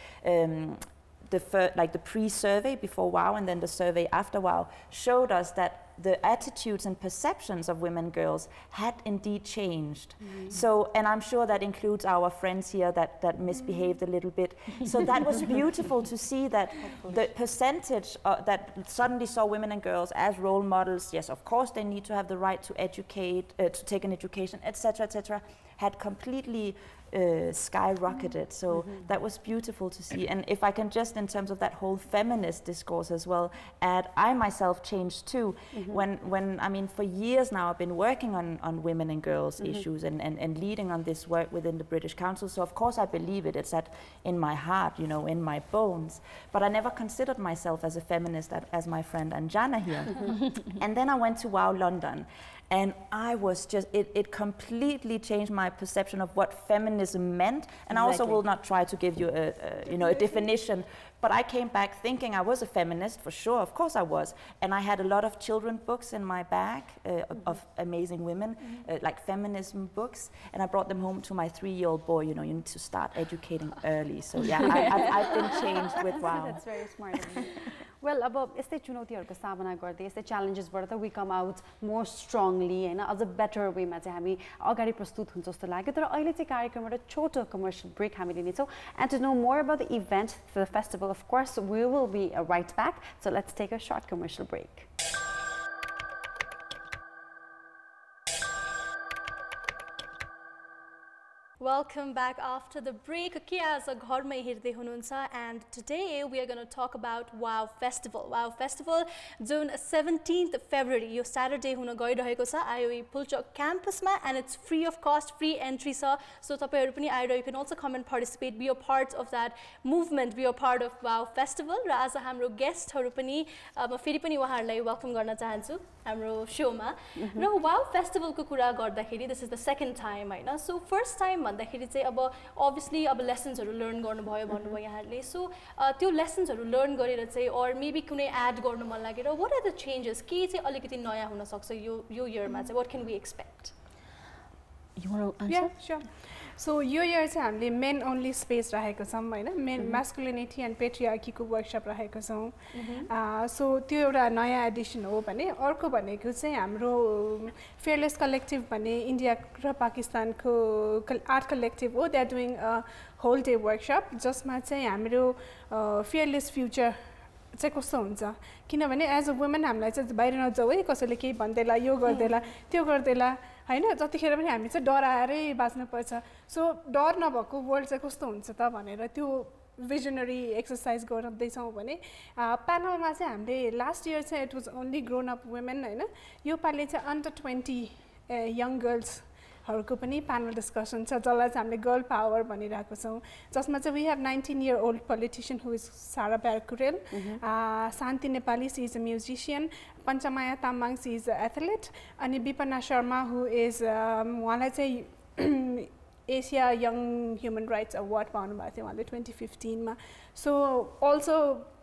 the pre-survey before WOW and then the survey after WOW showed us that the attitudes and perceptions of women and girls had indeed changed. So, and I'm sure that includes our friends here that misbehaved a little bit. So that was beautiful to see that the percentage that suddenly saw women and girls as role models, yes, of course they need to have the right to educate, to take an education, etc., had completely skyrocketed. So that was beautiful to see. And if I can just, in terms of that whole feminist discourse as well, add, I myself changed too. When I mean, for years now I've been working on women and girls issues and leading on this work within the British Council. So of course I believe it. It's in my heart, you know, in my bones. But I never considered myself as a feminist, as my friend Anjana here. And then I went to WOW London. And I was just, it completely changed my perception of what feminism meant. And I also will not try to give you a definition. But I came back thinking I was a feminist, for sure, of course I was. And I had a lot of children books in my bag of amazing women, like feminism books. And I brought them home to my 3-year-old boy. You know, you need to start educating early. So yeah, I've been changed with WOW. That's very smart. Well, अब यस्तै चुनौतीहरूको सामना गर्दै यस्तै च्यालेन्जेसबाट त we come out more strongly हैन अझ better वेमा चाहिँ हामी अगाडि प्रस्तुत हुन्छ जस्तो लाग्यो तर अहिले चाहिँ कार्यक्रमबाट छोटो कमर्सियल ब्रेक हामी लिनेछौँ and to know more about the event the festival of course we will be right back so let's take a short commercial break Welcome back after the break. Okay, Aaja Ghar Mai हेर्दै हुनुहुन्छ and today we are going to talk about WOW Festival. WOW Festival June 17th February yo Saturday हुन गइरहेको छ IOE Pulchowk क्याम्पसमा and it's free of cost, free entry छ. So तपाईहरु पनि आएर you can also come and participate, be a part of that movement, be a part of WOW Festival. र आज हाम्रो गेस्टहरु पनि म फेरि पनि उहाँहरुलाई वेलकम गर्न चाहन्छु हाम्रो शोमा. र WOW Festival को कुरा गर्दाखेरि this is the second time Hahn. So first time भन्दाखेरि चाहिँ अब obviously अब लेसन्सहरु लर्न गर्नुभयो भन्नुभयो यहाँहरुले सो त्यो लेसन्सहरु लर्न गरेर चाहिँ or maybe कुनै एड गर्न मन लागेर what are the changes के चाहिँ अलिकति नयाँ हुन सक्छ यो इयरमा चाहिँ what can we expect? You want to answer? Yeah, sure. So yo year चाहिँ हामीले मेन ओन्ली स्पेस राखेको छौँ हैन मेन मास्कुलिनिटी एन्ड पेट्रियार्कीको वर्कसप राखेको छौँ सो त्यो एउटा नयाँ एडिसन हो भने अर्को भनेको चाहिँ हाम्रो फेयरलेस कलेक्टिभ भन्ने इन्डिया र पाकिस्तानको आर्ट कलेक्टिभ हो they are doing a whole day workshop जसमा चाहिँ हाम्रो फेयरलेस फ्युचर चाहिँ कस्तो हुन्छ किनभने एज अ वुमेन हामीलाई चाहिँ बाहिर नजाऊ है कसैले केही भन्दैला यो गर्दैला त्यो गर्दैला हैन जतिखेर पनि हामी चाहिँ डराएरै बाँच्नुपर्छ सो डर नभएको वर्ल्ड चाहिँ कस्तो हुन्छ त भनेर त्यो भिजनरी एक्सरसाइज गर्दैछौँ भने प्यानलमा चाहिँ हामीले लास्ट इयर चाहिँ it was only grown up women हैन यो पालि चाहिँ अन्डर 20 यङ गर्ल्सहरूको पनि प्यानल डिस्कसन छ जसलाई चाहिँ हामीले गर्ल पावर भनिरहेको छौँ जसमा चाहिँ we have 19-year-old politician who is Sara Byakurel Shanti Nepali she is a musician Panchamaya Tamang she is a athlete अनि विपना शर्मा हु इज उहाँलाई चाहिँ Asia young human rights award पाउनु भएको थियो उहाँले 2015मा सो अल्सो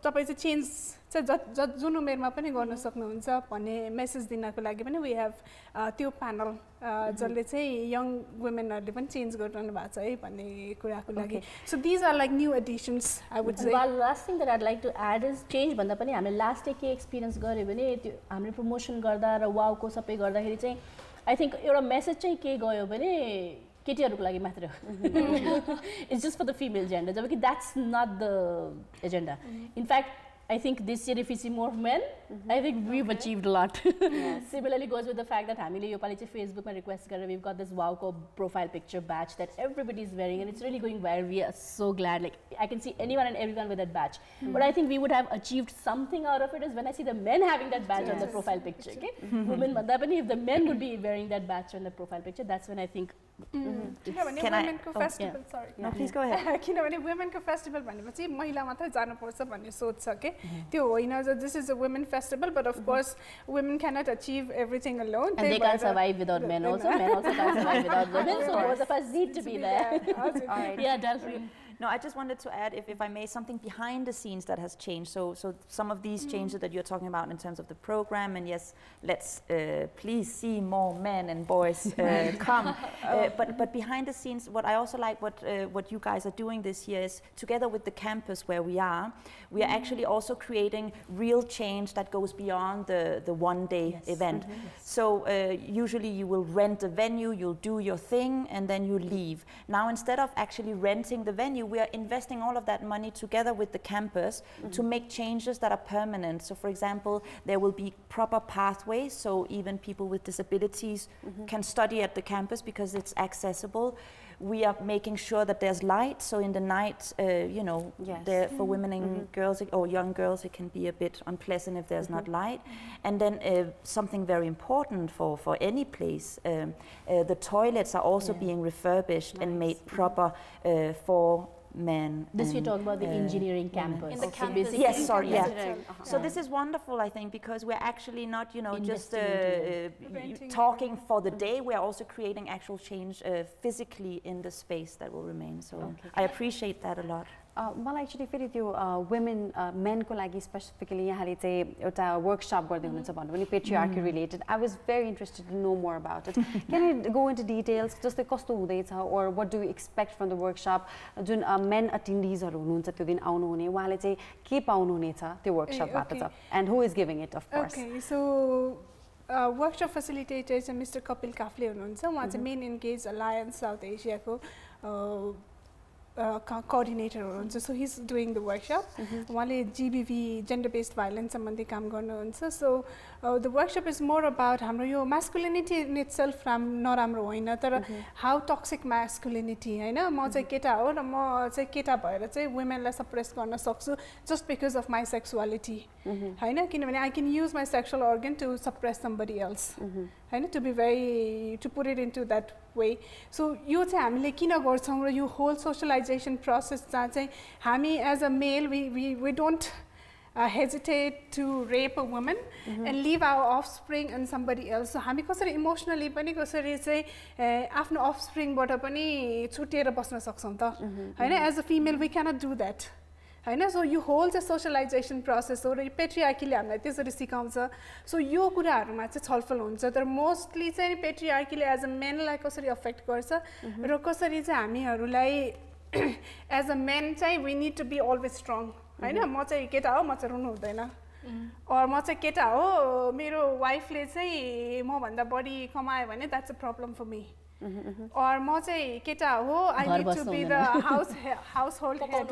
तपाईँ चाहिँ चेन्ज चाहिँ जुन उमेरमा पनि गर्न सक्नुहुन्छ भन्ने मेसेज दिनको लागि पनि वी हेभ त्यो प्यानल जसले चाहिँ यङ वुमेनहरूले पनि चेन्ज गरिरहनु भएको छ है भन्ने कुराको लागि so these are like new additions I would say last thing that I'd like to add is change भन्दा पनि हामीले लास्ट डे के एक्सपिरियन्स गऱ्यो भने त्यो हामीले प्रमोसन गर्दा र वाउको सबै गर्दाखेरि चाहिँ आई थिङ्क एउटा मेसेज चाहिँ के गयो भने केटीहरूको लागि मात्र it's just for the female gender जबकि that's not the agenda in fact I think this year if we see more men, I think we've achieved a lot. Similarly goes with the fact that हामीले यो पालि चाहिँ Facebook मा request गरेर we've got this WOW profile picture badge that everybody is wearing and it's really going viral. We are so glad. Like I can see anyone and everyone with that badge. But I think we would have achieved something out of it is when I see the men having that badge on the profile picture. Okay, women भन्दा पनि if the men would be wearing that badge on the profile picture, that's when I think. किनभने वुमेनको festival सरी No, please go ahead. किनभने वुमेनको festival भनेपछि महिला मात्रै जानुपर्छ भन्ने सोच छ के त्यो होइन this is a women festival but of course women can't achieve everything alone And they can't survive without men also. Men also can't survive without women. So both of us need to be there. Yeah, Delphine. No, I just wanted to add, if I may, something behind the scenes that has changed. So some of these changes that you're talking about in terms of the program, and yes, let's please see more men and boys come. But behind the scenes, what I also like, what you guys are doing this year is, together with the campus where we are actually also creating real change that goes beyond the one-day event. So usually you will rent a venue, you'll do your thing, and then you leave. Now instead of actually renting the venue, we are investing all of that money together with the campus to make changes that are permanent. So for example, there will be proper pathways, so even people with disabilities can study at the campus because it's accessible. We are making sure that there's light, so in the night, you know, there, for women and girls or young girls, it can be a bit unpleasant if there's not light. And then something very important for any place, the toilets are also being refurbished and made proper for men. This we talk about the engineering campus. In the campus. Yes, sorry, So this is wonderful, I think, because we're actually not, you know, just talking for the day. We're also creating actual change physically in the space that will remain. So I appreciate that a lot. मलाई actually फेरि त्यो women मेनको लागि specifically यहाँले चाहिँ एउटा workshop गर्दै हुनुहुन्छ भन्नु पनि patriarchy related I was very interested to know more about it can you go into details जस्तै कस्तो हुँदैछ or what do expect from the workshop जुन मेन अटेन्डिजहरू हुनुहुन्छ त्यो दिन आउनुहुने उहाँले चाहिँ के पाउनुहुनेछ त्यो वर्कसपबाट छ and who is giving it off course okay so workshop facilitator चाहिँ मिस्टर कपिल काफ्ले हुनुहुन्छ उहाँ चाहिँ मेन एन्गेज अलायन्स साउथ एसियाको coordinator हुनुहुन्छ so he's doing the workshop उहाँले GBV gender based violence सम्बन्धी काम गर्नुहुन्छ so the workshop is more about हाम्रो यो masculinity in itself नराम्रो होइन तर how toxic masculinity हैन म चाहिँ केटा हो र म चाहिँ केटा भएर चाहिँ womenलाई suppress गर्न सक्छु just because of my sexuality हैन किनभने I can use my sexual organ to suppress somebody else Hahn to put it into that way so यो चाहिँ हामीले किन गर्छौं र यो whole socialization process जहाँ चाहिँ हामी as a male we don't hesitate to rape a woman and leave our offspring and somebody else so हामी कसरी emotionally पनि कसरी चाहिँ आफ्नो offspring बाट पनि छुटेर बस्न सक्छौं त हैन as a female we cannot do that Hahn so yo whole चाहिँ socialization process हो र पेट्रिआर्कीले हामीलाई त्यसरी सिकाउँछ so यो कुराहरुमा चाहिँ छलफल हुन्छ तर मोस्टली चाहिँ पेट्रिआर्कीले एज अ मेनलाई कसरी अफेक्ट गर्छ र कसरी चाहिँ हामीहरुलाई एज अ मेन चाहिँ we need to be always strong हैन म चाहिँ केटा हो म चाहिँ रुनु हुँदैन or म चाहिँ केटा हो मेरो वाइफले चाहिँ म भन्दा बढी कमायो भने that's a problem for me or म चाहिँ केटा हो I need to be the household head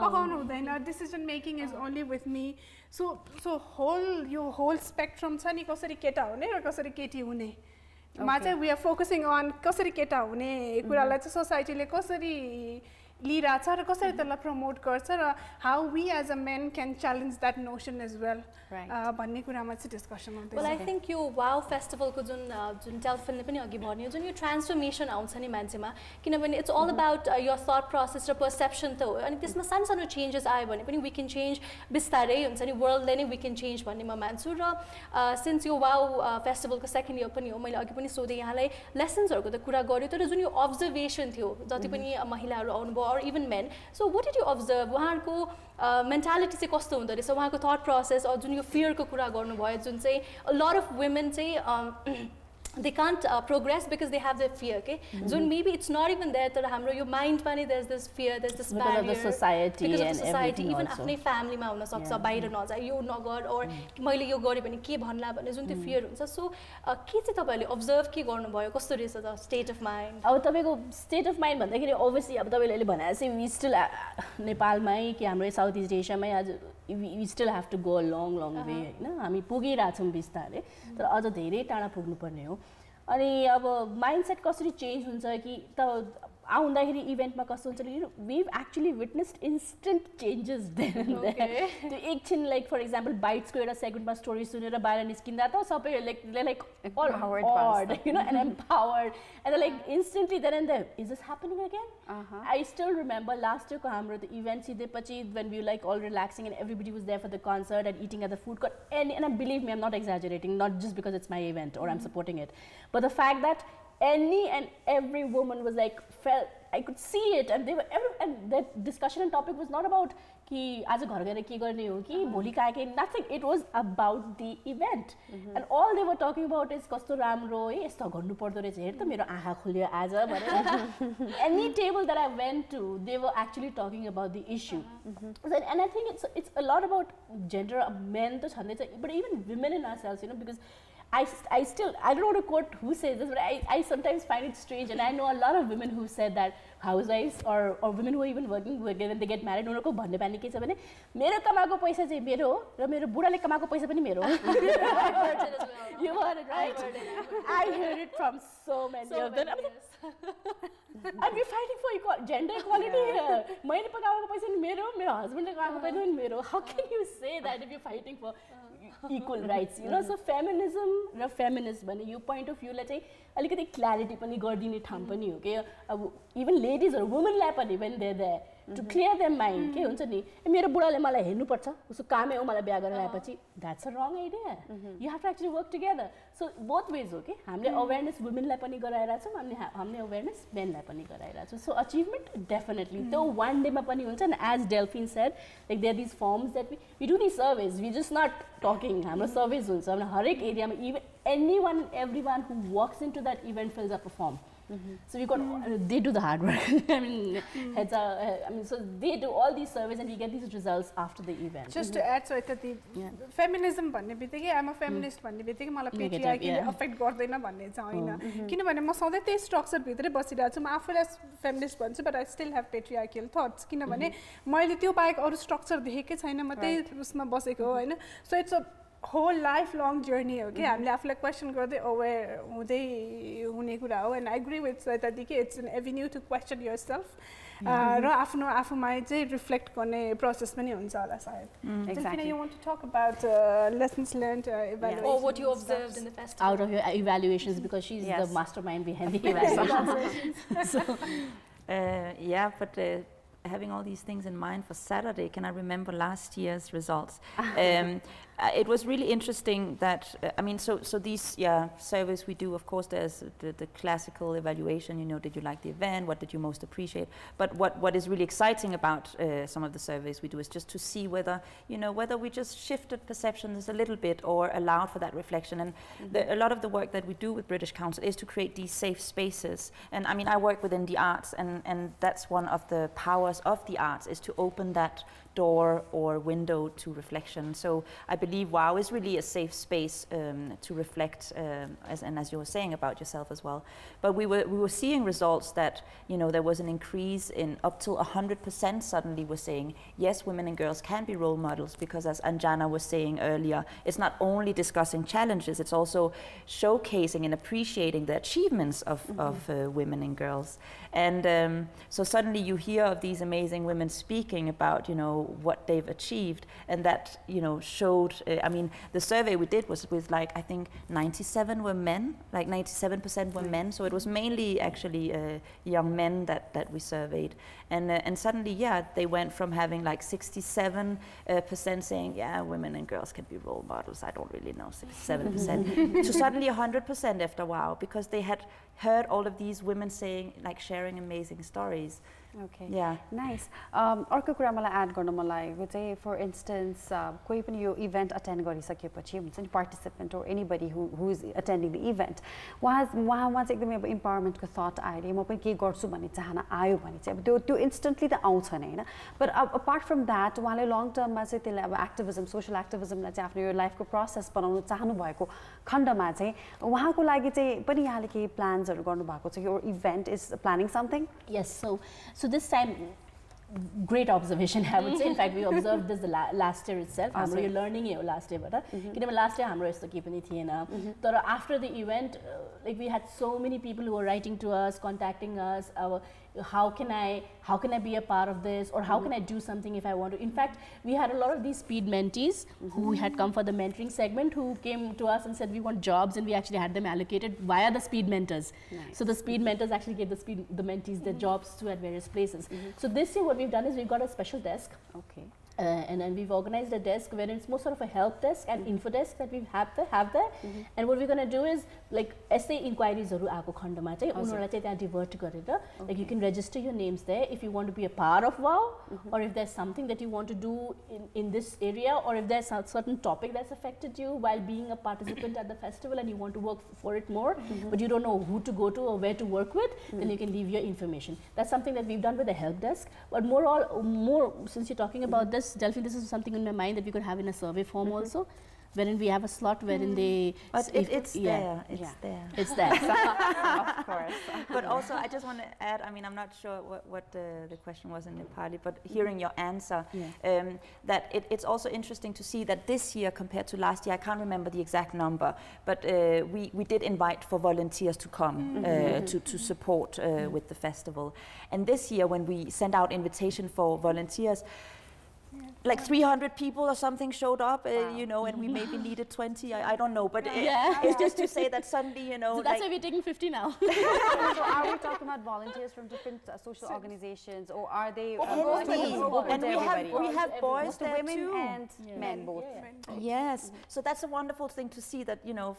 पकाउनु हुँदैन decision making is only with me so whole spectrum छ नि कसरी केटा हुने र कसरी केटी हुने मा चाहिँ we are focusing on कसरी केटा हुने कुरालाई चाहिँ सोसाइटीले कसरी लिइराछ र कसरी त्यसलाई प्रमोट गर्छ र how we as a men can challenge that notion as well भन्ने कुरामा चाहिँ डिस्कसन हुँदैछ well I think यो वाउ फेस्टिभलको जुन टेलिफोनले पनि अघि भन्यो जुन यो ट्रान्सफर्मेसन आउँछ नि मान्छेमा किनभने it's all about your thought process र पर्सेप्सन त हो अनि त्यसमा सानो सानो चेन्जेस आयो भने पनि वी क्यान चेन्ज बिस्तारै हुन्छ नि वर्ल्डले नै वी क्यान चेन्ज भन्ने म मान्छु र सिन्स यो वाउ फेस्टिभलको सेकेन्ड इयर पनि हो मैले अघि पनि सोधेँ यहाँलाई लेसन्सहरूको त कुरा गर्यो तर जुन यो अब्जर्भेसन थियो जति पनि महिलाहरू आउनुभयो or even men so what did you observe उहाँहरुको मेन्टालिटी चाहिँ कस्तो हुँदो रहेछ उहाँको थट प्रोसेस और जुन यो फियरको कुरा गर्नुभयो जुन चाहिँ a lot of women चाहिँ they can't progress because they have their fear okay so maybe it's not even there तर हाम्रो यो mind पनि there's this fear there's this barrier because of the society because and of the society everything even also. आफ्नै family मा हुन सक्छ बाहिर नजाए यो नगर or मैले यो गरे भने के भन्ला भन्ने जुन त्यो fear हुन्छ so के चाहिँ तपाईहरुले observe के गर्नुभयो कस्तो रहेछ त state of mind अब तपाईको state of mind भन्दाखेरि obviously अब तपाईले अहिले भने चाहिँ we still नेपालमै कि हाम्रो साउथ इस्ट एसियामै आज we still have to go a long way हैन हामी पुगिराछौं बिस्तारै तर अझ धेरै टाढा पुग्नु पर्ने हो अनि अब माइन्डसेट कसरी चेन्ज हुन्छ कि त आउँदाखेरि इभेन्टमा कस्तो हुन्छ नि we've actually witnessed instant changes there and there त्यो एकछिन लाइक फर एक्जाम्पल बाइट्सको एउटा सेगमेन्टमा स्टोरी सुनेर बाहिर निस्किँदा त सबै like all awed you know and empowered and like instantly then and there is this happening again I still remember last year ko hamro the event सिधेपछि when we were like all relaxing and everybody was there for the concert and eating at the food court and believe me I'm not exaggerating not just because it's my event or I'm supporting it but the fact that any and every woman was like felt I could see it and they were and that discussion and topic was not about कि आज घर गएर के गर्ने हो कि भोलि काके nothing it was about the event and all they were talking about is कस्तो राम्रो है यस्तो गर्नु पर्दो रहेछ हेर त मेरो आँखा खुल्यो आज भनेर any table that I went to they were actually talking about the issue and I think it's a lot about gender men त छँदै छ but even women in ourselves you know because I don't know to quote who says this, but I sometimes find it strange, and I know a lot of women who said that housewives or women who are even working when they get married, उनीहरुको भन्ने बानी के छ भने मेरो कमाएको पैसा चाहिँ मेरो हो र मेरो बुढाले कमाएको पैसा पनि मेरो हो. You heard it, right? I heard it from so many of them. And we're fighting for gender equality here. मैले पकाएको पैसा नि मेरो, मेरो husbandले कमाएको पैसा पनि मेरो. How can you say that if you're fighting for equal rights? You know, so feminism raw feminist भन्ने यो point of view लाई चाहिँ अलिकति clarity पनि गर्दिने ठाउँ पनि हो के. अब even ladies or women when they're there to clear their mind के हुन्छ नि मेरो बुढाले मलाई हेर्नु पर्छ उसको कामै हो मलाई बिहा गरेर आएपछि that's a wrong idea you have to actually work together so both ways हो के हामीले awareness women लाई पनि गराइरा छौं हामीले awareness men लाई पनि गराइरा छौं so achievement definitely though one day मा पनि हुन्छ and as Delphine said like there are these forms that we do these surveys we just not talking हाम्रो surveys हुन्छ हैन हरेक एरियामा even anyone everyone who walks into that event fills up a form so we got they do the hard work I mean so they do all these surveys and we get these results after the event just to add so the feminism भन्ने बित्तिकै I'm a feminist भन्ने बित्तिकै मलाई patriarchy affect गर्दैन भन्ने चाहिँ हैन किनभने म सधैँ त्यही स्ट्रक्चर भित्रै बसिरहेको छु म आफैलाई feminist भन्छु but I still have patriarchal thoughts किनभने मैले त्यो बाहेक अरु स्ट्रक्चर देखेकै छैन म त्यही उसमा बसेको हो हैन so it's a whole lifelong journey okay हामीले आफूलाई क्वेशन गर्दै aware हुँदै हुने कुरा हो and I agree with Sweta Dike it's an avenue to question yourself र आफ्नो आफूमा चाहिँ रिफ्लेक्ट गर्ने प्रोसेस पनि हुन्छ होला सायद exactly you want to talk about lessons learned evaluation or what you observed in the festival out of your evaluations because she's the mastermind behind the evaluations so yeah but having all these things in mind for Saturday, can I remember last year's results? It was really interesting that, I mean, so these surveys we do, of course, there's the classical evaluation, you know, did you like the event, what did you most appreciate? But what is really exciting about some of the surveys we do is just to see whether, you know, whether we just shifted perceptions a little bit or allowed for that reflection. And a lot of the work that we do with British Council is to create these safe spaces. And I mean, I work within the arts, and that's one of the powers of the arts, is to open that door or window to reflection. So I believe WOW is really a safe space to reflect, as you were saying about yourself as well. But we were seeing results that, you know, there was an increase in up till 100% suddenly were saying, yes, women and girls can be role models, because as Anjana was saying earlier, it's not only discussing challenges, it's also showcasing and appreciating the achievements of women and girls. And so suddenly you hear of these amazing women speaking about, you know, what they've achieved, and that, you know, showed, I mean, the survey we did was with, like, I think 97 were men, like 97% were men, so it was mainly actually young men that we surveyed. And suddenly, yeah, they went from having like 67% saying, yeah, women and girls can be role models, I don't really know, 67%, to suddenly 100% after a while, because they had heard all of these women saying, like, sharing amazing stories. Okay. Yeah. Nice. अर्को कुरा मलाई add गर्न मन लागेको चाहिँ फर instance कोही पनि यो event attend गरिसकेपछि हुन्छ नि participant or anybody who is attending the event उहाँमा चाहिँ एकदमै अब इम्पावरमेन्टको थट आयो म पनि के गर्छु भन्ने चाहना आयो भने चाहिँ अब त्यो इन्स्टेन्टली त आउँछ नि हैन बट अपार्ट फ्रम द्याट उहाँले लङ टर्ममा चाहिँ त्यसलाई अब एक्टिभिजम सोशल एक्टिभिजमलाई चाहिँ आफ्नो यो लाइफको प्रोसेस बनाउन चाहनु भएको खण्डमा चाहिँ उहाँको लागि चाहिँ पनि यहाँले केही प्लान्सहरू गर्नुभएको छ यो event is planning something Yes, so this time, great observation, I would say. In fact, we observed this last year itself. We're learning here last year, but last year we यस्तो केही पनि थिएन. तर after the event, like we had so many people who were writing to us, contacting us. How can I be a part of this, or how can I do something if I want to? In fact, we had a lot of these speed mentees who had come for the mentoring segment, who came to us and said we want jobs, and we actually had them allocated via the speed mentors. Nice. So the speed mentors actually gave the mentees their jobs too at various places. So this year what we've done is we've got a special desk. Okay. And then we've organized a desk where it's more sort of a help desk and info desk that we have there. And what we're going to do is, like, essay inquiries haru aako khandama chai unharलाई चाहिँ त्यहाँ divert गरेर, like, you can register your names there if you want to be a part of WOW, or if there's something that you want to do in this area, or if there's a certain topic that's affected you while being a participant at the festival and you want to work for it more, but you don't know who to go to or where to work with, then you can leave your information. That's something that we've done with the help desk. But more since you're talking about this, Delphine, this is something in my mind that we could have in a survey form also, wherein we have a slot wherein they... But it's there. It's there. Of course. But also, I just want to add, I mean, I'm not sure what the question was in Nepali, but hearing your answer, that it's also interesting to see that this year compared to last year, I can't remember the exact number, but we did invite for volunteers to come to support with the festival. And this year, when we sent out invitation for volunteers, like 300 people or something showed up, you know, and we maybe needed 20. I don't know, but it's just to say that suddenly, you know, so that's why we're taking 50 now. So are we talking about volunteers from different social organizations, or are they and we have boys there women too, and men both? Yes, so that's a wonderful thing to see that, you know,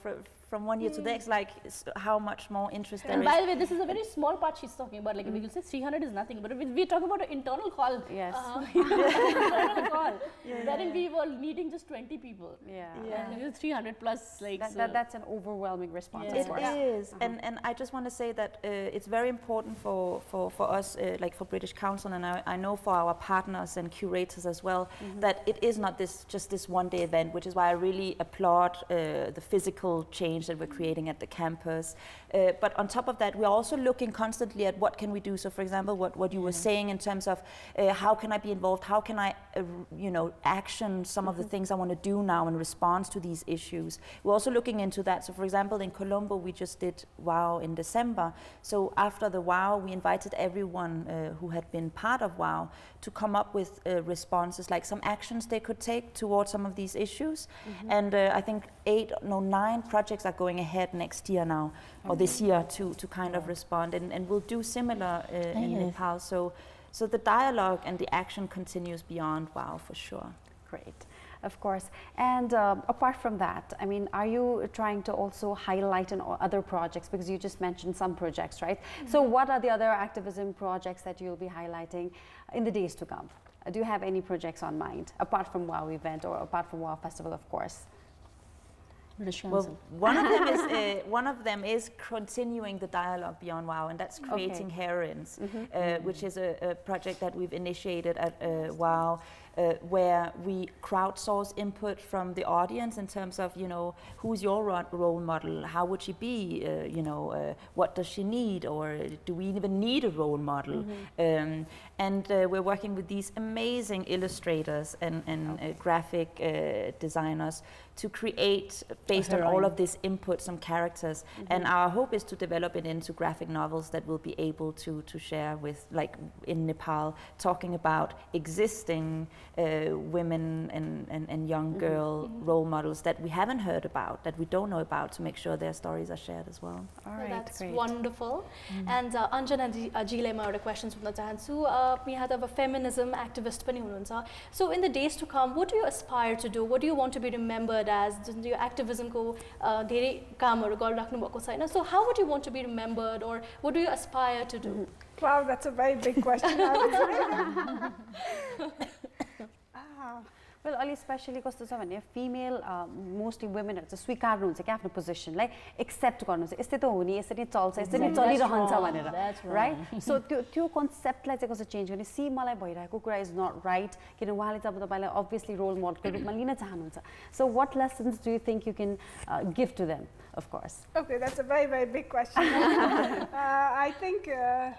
from one year to the next, like how much more interest there is. And by the way, this is a very small part she's talking about. Like we will say 300 is nothing, but we're talking about an internal call. Yes. Internal call. Wherein we were needing just 20 people. And it was 300 plus. Like that's an overwhelming response. It is, and I just want to say that it's very important for us, like for British Council, and I know for our partners and curators as well, that it is not just this one-day event, which is why I really applaud the physical change that we're creating at the campus. But on top of that, we're also looking constantly at what can we do. So, for example, what you were saying in terms of how can I be involved, how can I, you know, action some of the things I want to do now in response to these issues. We're also looking into that. So, for example, in Colombo, we just did WOW in December. So after the WOW, we invited everyone who had been part of WOW to come up with responses, like some actions they could take towards some of these issues. And I think 9 projects are going ahead next year now, or this year, to kind of respond. And we'll do similar in Nepal. So the dialogue and the action continues beyond WOW for sure. Great. Of course. And apart from that, I mean, are you trying to also highlight in other projects? Because you just mentioned some projects, right? So what are the other activism projects that you'll be highlighting in the days to come? Do you have any projects on mind, apart from WOW event or apart from WOW Festival, of course? Well, one of them is continuing the dialogue beyond WOW, and that's creating heroines, which is a project that we've initiated at WOW, where we crowdsource input from the audience in terms of, you know, who's your role model, how would she be, you know, what does she need, or do we even need a role model? And we're working with these amazing illustrators and graphic designers to create, based on all of this input, some characters. And our hope is to develop it into graphic novels that we'll be able to share with, like in Nepal, talking about existing women and young girl role models that we haven't heard about, that we don't know about, to make sure their stories are shared as well. All right, that's great. Wonderful. And Anjana Jile ma euta question सोध्न चाहन्छु यहाँ त अब feminism activist पनि हुनुहुन्छ. So in the days to come, what do you aspire to do? What do you want to be remembered as? Jun yo activism को धेरै कामहरु गरिराख्नु भएको छैन. So how would you want to be remembered, or what do you aspire to do? Wow, that's a very big question. Well, अलि specially कस्तो छ भने female mostly वुमेनहरु चाहिँ स्वीकार्नुहुन्छ कि आफ्नो पोजिसनलाई एक्सेप्ट गर्नुहुन्छ. यस्तै त हो नि, यसरी चल्छ, यसरी चलिरहन्छ भनेर, राइट? सो त्यो कन्सेप्टलाई चाहिँ कसरी चेन्ज गर्ने? सी मलाई भइरहेको कुरा इज नट राइट, किन उहाँले चाहिँ अब तपाईँलाई अभियसली रोल मोडलको रूपमा लिन चाहनुहुन्छ. So what lessons do you think you can give to them? Of course. Okay, that's a very, very big question. I think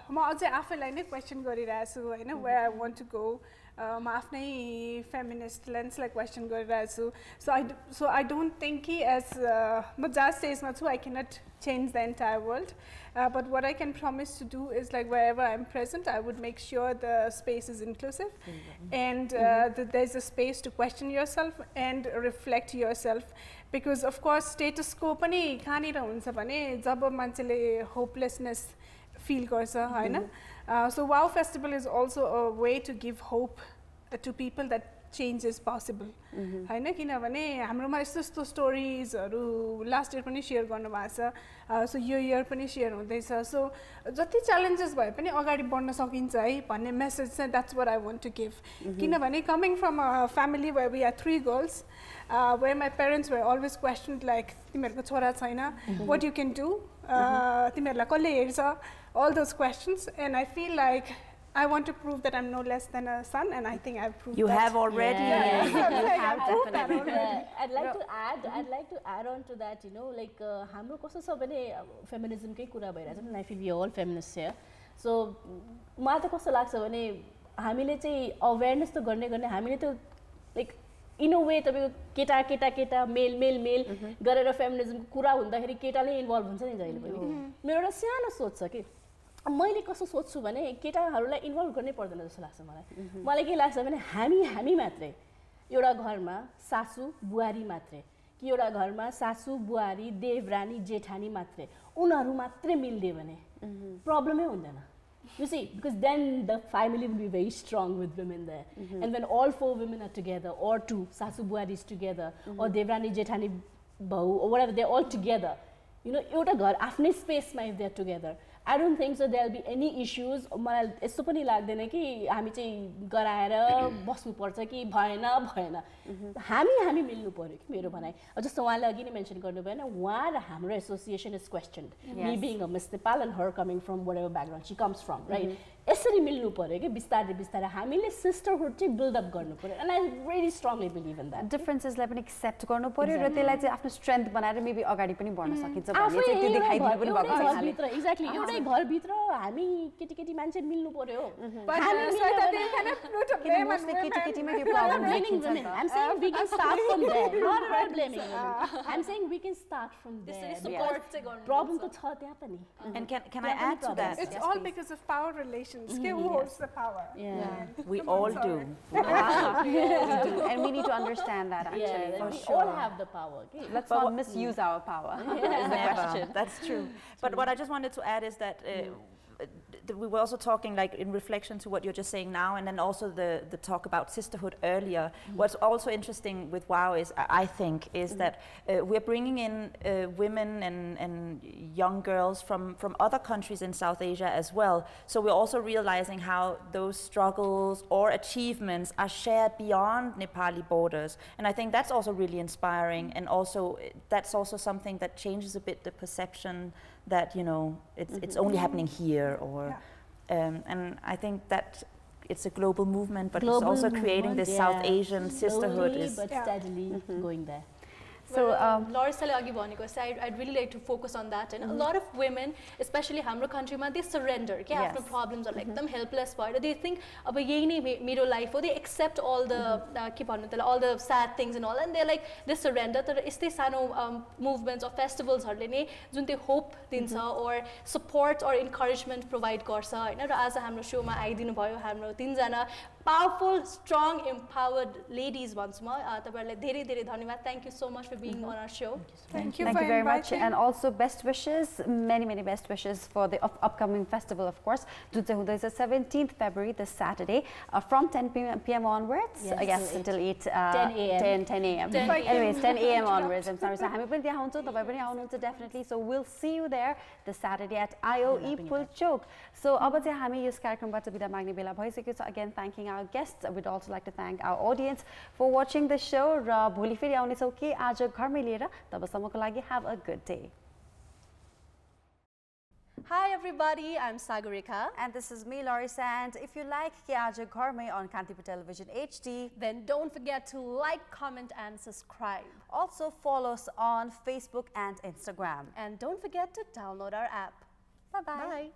म अझै आफैलाई नै क्वेसन गरिरहेको छु हैन, where I want to go. म आफ्नै फेमिनिस्ट लेन्सलाई क्वेसन गरिरहेको छु. So I don't think कि as म जहाँ स्टेजमा छु, I cannot change the entire world. But what I can promise to do is, like, wherever I'm present, I would make sure the space is inclusive and that there's a space to question yourself and reflect yourself. Because of course status quo पनि कहाँनिर हुन्छ भने जब मान्छेले hopelessness feel गर्छ हैन. So WOW Festival is also a way to give hope to people that change is possible. हैन, किनभने हाम्रोमा यस्तो यस्तो स्टोरीजहरु लास्ट इयर पनि शेयर गर्नु भएको छ. सो यो इयर पनि शेयर हुँदैछ. सो जति च्यालेन्जेस भए पनि अगाडि बढ्न सकिन्छ है भन्ने मेसेज चाहिँ that's what I want to give. किनभने coming from a family where we are 3 girls, where my parents were always questioned, like, तिमीहरुको छोरा छैन, what you can do, तिमीहरुलाई कसले हेर्छ, all those questions. And I feel like I want to prove that I'm no less than a son, and I think I've proved you that. You have already. You have proved that already. I'd like to add on to that, you know, like हाम्रो कस्तो छ भने feminism कै कुरा भइरहेछ नि, I feel we are all feminists here. So मलाई त कस्तो लाग्छ भने हामीले चाहिँ अवेयरनेस त गर्ने हामीले त like in a way तपाईँको केटा मेल गरेर फेमिनिजमको कुरा हुँदाखेरि केटाले इन्भल्भ हुन्छ नि जहिले पनि. मेरो एउटा सानो सोच छ कि मैले कस्तो सोच्छु भने केटाहरूलाई इन्भल्भ गर्नै पर्दैन जस्तो लाग्छ मलाई मलाई के लाग्छ भने हामी मात्रै एउटा घरमा सासू बुहारी मात्रै कि एउटा घरमा सासू बुहारी देवरानी जेठानी मात्रै उनीहरू मात्रै मिल्दियो भने प्रब्लमै हुँदैन you see because then the family will be very strong with women there and when all 4 women are together or 2 sasu buhari is together or devrani jethani bahu or whatever they're all together you know एउटा घर आफ्नै स्पेसमा if they're together I don't think so there'll be any issues मलाई यस्तो पनि लाग्दैन कि हामी चाहिँ गराएर बस्नु पर्छ कि भएन हामी मिल्नु पर्यो कि मेरो भनाइ जस्तो उहाँले अघि नै मेन्सन गर्नुभयो हैन उहाँ र हाम्रो association is questioned me being a Miss Nepal and her coming from whatever background she comes from right यसरी मिल्नु पर्यो कि बिस्तारै हामीले सिस्टरहुड चाहिँ बिल्ड अप गर्नु पर्यो and I really strongly believe in that डिफरेन्सेसलाई पनि एक्सेप्ट गर्नु पर्यो र त्यसलाई चाहिँ आफ्नो स्ट्रेन्थ बनाएर मेबी अगाडि पनि बढ्न सकिन्छ भन्ने चाहिँ त्यो देखाइदिनु पनि भएको छ एक्ज्याक्टली एउटै घरभित्र हामी केटी मान्छे मिल्नु पर्यो केटीकेटीमै त्यो problem women. I'm saying we can start from there. Not about blaming women. I'm saying we can start from there. Problem to छ त्यहाँ पनि. And can I add to that? It's all because of power relations. Who holds the power? We all do. And we need to understand that actually. We all have the power. Let's not misuse our power. Never. That's true. But what I just wanted to add is that we were also talking like in reflection to what you're just saying now, and then also the talk about sisterhood earlier. What's also interesting with WOW is, I think, is that we're bringing in women and young girls from other countries in South Asia as well. So we're also realizing how those struggles or achievements are shared beyond Nepali borders. And I think that's also really inspiring, and also that's also something that changes a bit the perception that, you know, it's only happening here, or and I think that it's a global movement, but it's also creating this South Asian sisterhood. Slowly but steadily going there. So, Laura Sale agi bhaneko I'd really like to focus on that. And a lot of women, especially हाम्रो countryमा, they surrender. के आफ्नो problems are like एकदम helpless भएर they think अब यही नै मेरो life हो. They accept all the के भन्नु त्यसलाई all the sad things and all, and they're like they surrender. तर यस्तै सानो movements or festivals हरुले नै जुन त्यो hope दिन्छ or support or encouragement provide गर्छ हैन. र आज हाम्रो शोमा आइदिनु भयो हाम्रो तीनजना powerful, strong, empowered ladies once more. तपाईहरुलाई धेरै धेरै धन्यवाद. Thank you so much for being on our show. Thank you very much, and also best wishes, many best wishes for the upcoming festival, of course. जुन चाहिँ हुँदैछ 17th February, this Saturday, from 10 p.m. onwards. Yes, until 10 a.m. Anyways, 10 a.m. onwards. I'm sorry. So हामी पनि त्यहाँ हुन्छौँ, तपाईं पनि आउनुहुन्छ definitely. So we'll see you there this Saturday at IOE Pulchok. So अब चाहिँ हामी यस कार्यक्रमबाट बिदा माग्ने बेला भइसक्यो छ. Again, thanking our guests. We'd also like to thank our audience for watching the show. र भोलि फेरि आउने छौँ के आज घरमै लिएर. तबसम्मको लागि have a good day. Hi everybody, I'm Sagarika. And this is me, Larissa. And if you like Ke Aaja Ghar Mai on Kantipur Television HD, then don't forget to like, comment and subscribe. Also follow us on Facebook and Instagram. And don't forget to download our app. Bye-bye. Bye.